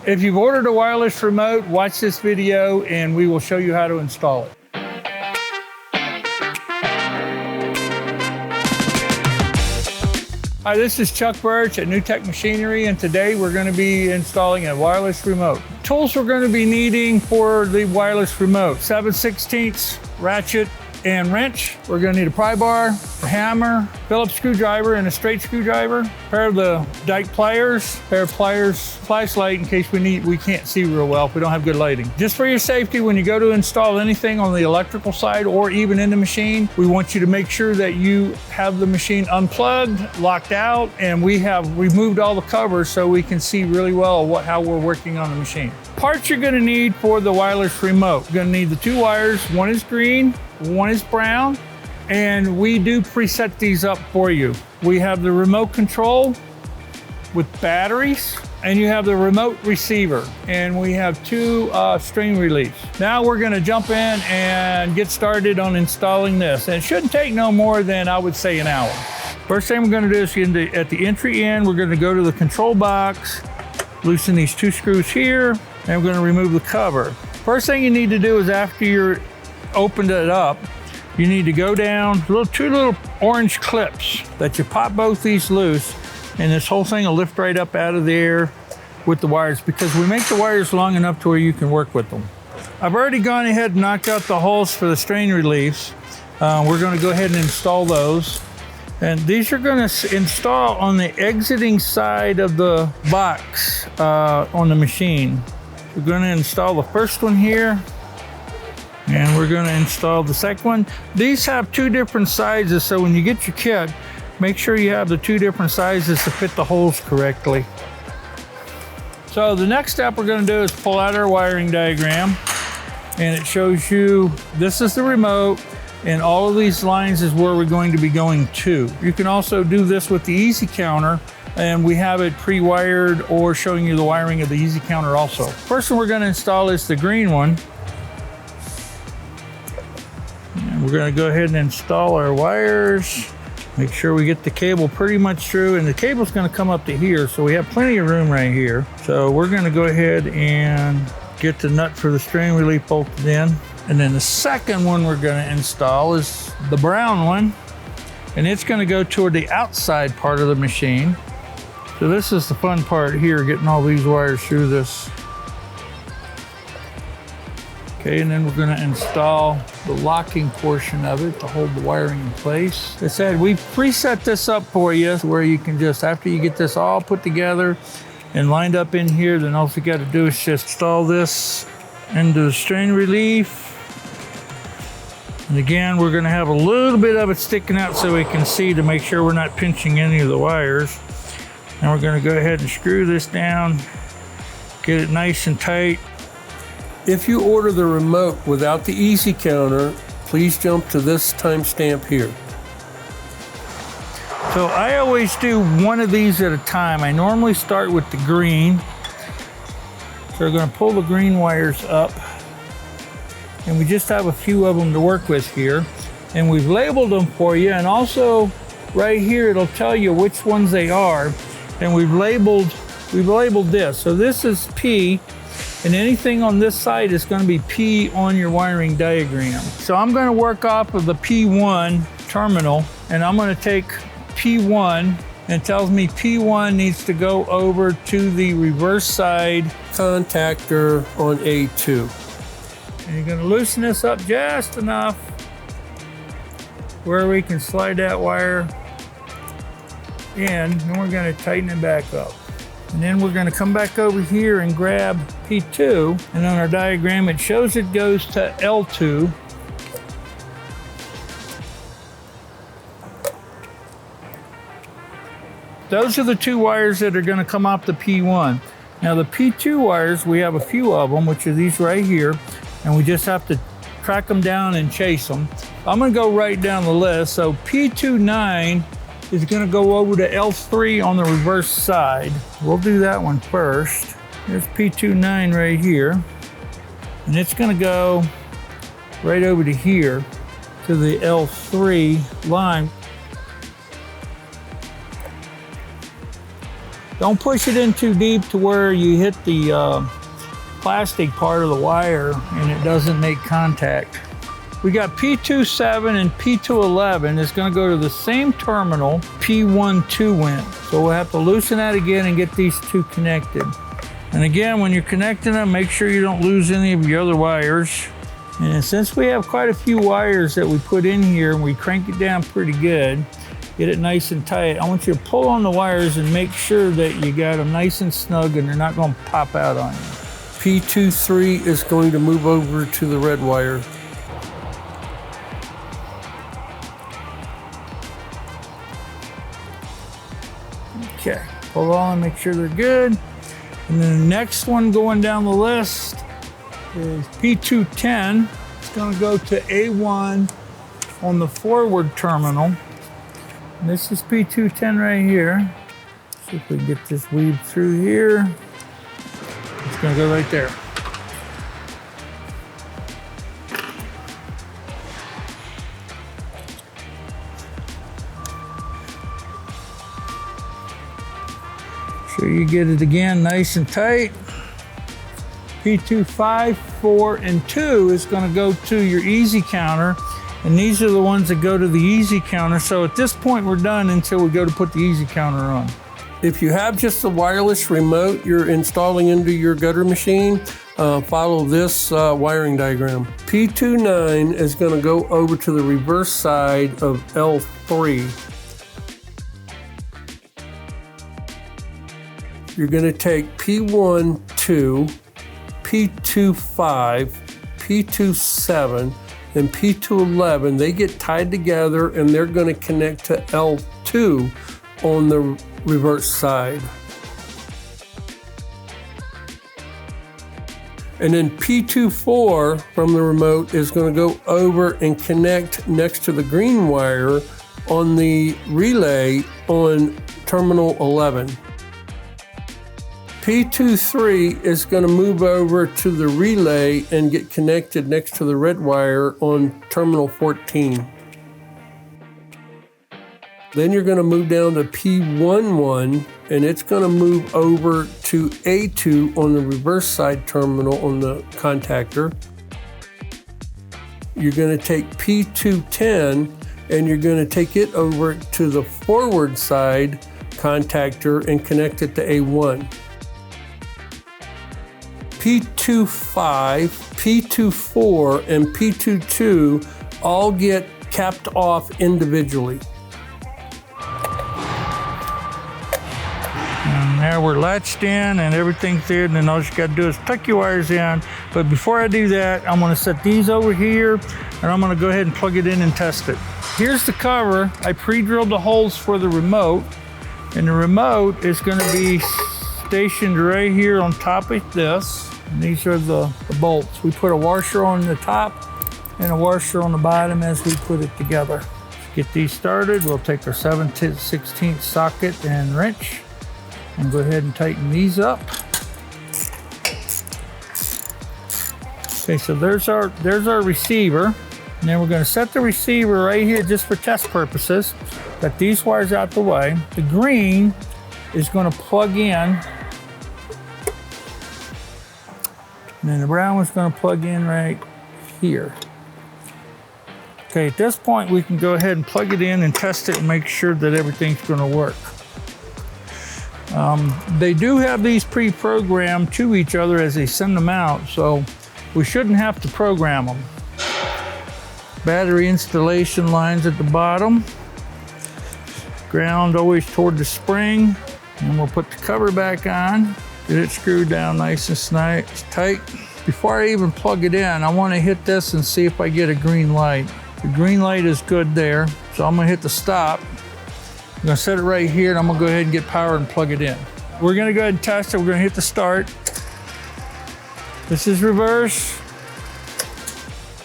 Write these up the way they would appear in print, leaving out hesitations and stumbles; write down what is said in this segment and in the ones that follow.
If you've ordered a wireless remote, watch this video and we will show you how to install it. Hi, this is Chuck Burch at New Tech Machinery, and today we're going to be installing a wireless remote. Tools we're going to be needing for the wireless remote: 7/16 ratchet and wrench. We're going to need a pry bar, a hammer, Phillips screwdriver and a straight screwdriver, a pair of the Dyke pliers, flashlight in case we can't see real well if we don't have good lighting. Just for your safety, when you go to install anything on the electrical side or even in the machine, we want you to make sure that you have the machine unplugged, locked out, and we have removed all the covers so we can see really well how we're working on the machine. Parts you're going to need for the wireless remote. You're going to need the two wires. One is green, one is brown, and we do preset these up for you. We have the remote control with batteries, and you have the remote receiver, and we have two string reliefs. Now we're going to jump in and get started on installing this, and it shouldn't take no more than, I would say, an hour. First thing we're going to do is at the entry end, we're going to go to the control box, loosen these two screws here, and we're going to remove the cover. First thing you need to do is, after you're opened it up, you need to go down two little orange clips that you pop both these loose, and this whole thing will lift right up out of there with the wires, because we make the wires long enough to where you can work with them. I've already gone ahead and knocked out the holes for the strain reliefs. We're going to go ahead and install those, and these are going to install on the exiting side of the box on the machine. We're going to install the first one here, and we're going to install the second one. These have two different sizes, so when you get your kit, make sure you have the two different sizes to fit the holes correctly. So the next step we're going to do is pull out our wiring diagram, and it shows you this is the remote, and all of these lines is where we're going to be going to. You can also do this with the easy counter, and we have it pre-wired or showing you the wiring of the easy counter also. First one we're going to install is the green one. And we're going to go ahead and install our wires. Make sure we get the cable pretty much through, and the cable's going to come up to here, so we have plenty of room right here. So we're going to go ahead and get the nut for the strain relief bolted in. And then the second one we're going to install is the brown one, and it's going to go toward the outside part of the machine. So this is the fun part here, getting all these wires through this. Okay, and then we're going to install the locking portion of it to hold the wiring in place. As I said, we've preset this up for you where you can just, after you get this all put together and lined up in here, then all you got to do is just install this into the strain relief. And again, we're going to have a little bit of it sticking out so we can see, to make sure we're not pinching any of the wires. And we're going to go ahead and screw this down, get it nice and tight. If you order the remote without the easy counter, please jump to this timestamp here. So I always do one of these at a time. I normally start with the green. So we're going to pull the green wires up, and we just have a few of them to work with here. And we've labeled them for you, and also right here it'll tell you which ones they are. And we've labeled this. So this is P, and anything on this side is going to be P on your wiring diagram. So I'm going to work off of the P1 terminal, and I'm going to take P1, and it tells me P1 needs to go over to the reverse side contactor on A2. And you're going to loosen this up just enough where we can slide that wire in, and we're going to tighten it back up. And then we're going to come back over here and grab P2, and on our diagram it shows it goes to L2. Those are the two wires that are going to come off the P1. Now the P2 wires, we have a few of them, which are these right here, and we just have to track them down and chase them. I'm going to go right down the list. So P29 is going to go over to L3 on the reverse side. We'll do that one first. There's P29 right here, and it's going to go right over to here to the L3 line. Don't push it in too deep to where you hit the plastic part of the wire and it doesn't make contact. We got P27 and P211 is going to go to the same terminal P12 went. So we'll have to loosen that again and get these two connected. And again, when you're connecting them, make sure you don't lose any of your other wires. And since we have quite a few wires that we put in here and we crank it down pretty good, get it nice and tight, I want you to pull on the wires and make sure that you got them nice and snug and they're not going to pop out on you. P23 is going to move over to the red wire. Okay, pull on, make sure they're good. And then the next one going down the list is P210. It's going to go to A1 on the forward terminal. And this is P210 right here. See if we can get this weaved through here. It's going to go right there. So you get it again nice and tight. P25, 4, and 2 is going to go to your easy counter, and these are the ones that go to the easy counter. So at this point we're done until we go to put the easy counter on. If you have just the wireless remote you're installing into your gutter machine, follow this wiring diagram. P29 is going to go over to the reverse side of L3. You're going to take P12, P25, P27, and P211. They get tied together and they're going to connect to L2 on the reverse side. And then P24 from the remote is going to go over and connect next to the green wire on the relay on terminal 11. P23 is going to move over to the relay and get connected next to the red wire on terminal 14. Then you're going to move down to P11 and it's going to move over to A2 on the reverse side terminal on the contactor. You're going to take P210 and you're going to take it over to the forward side contactor and connect it to A1. P25, P24, and P22 all get capped off individually. And now we're latched in and everything's there, and then all you got to do is tuck your wires in. But before I do that, I'm going to set these over here and I'm going to go ahead and plug it in and test it. Here's the cover. I pre-drilled the holes for the remote, and the remote is going to be stationed right here on top of this. And these are the bolts. We put a washer on the top and a washer on the bottom as we put it together. To get these started, we'll take our 7/16 socket and wrench and go ahead and tighten these up. Okay, so there's our receiver. And then we're going to set the receiver right here just for test purposes. Got these wires out the way. The green is going to plug in. And then the brown one's going to plug in right here. Okay, at this point we can go ahead and plug it in and test it and make sure that everything's going to work. They do have these pre-programmed to each other as they send them out, so we shouldn't have to program them. Battery installation lines at the bottom. Ground always toward the spring. And we'll put the cover back on. Get it screwed down nice and tight. Before I even plug it in, I want to hit this and see if I get a green light. The green light is good there, so I'm going to hit the stop. I'm going to set it right here, and I'm going to go ahead and get power and plug it in. We're going to go ahead and test it. We're going to hit the start. This is reverse,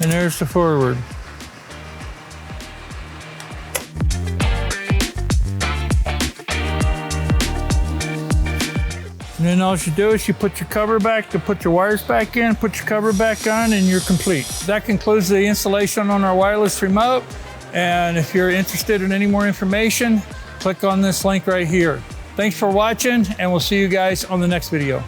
and there's the forward. And then all you do is you put your cover back, to put your wires back in, put your cover back on, and you're complete. That concludes the installation on our wireless remote. And if you're interested in any more information, click on this link right here. Thanks for watching, and we'll see you guys on the next video.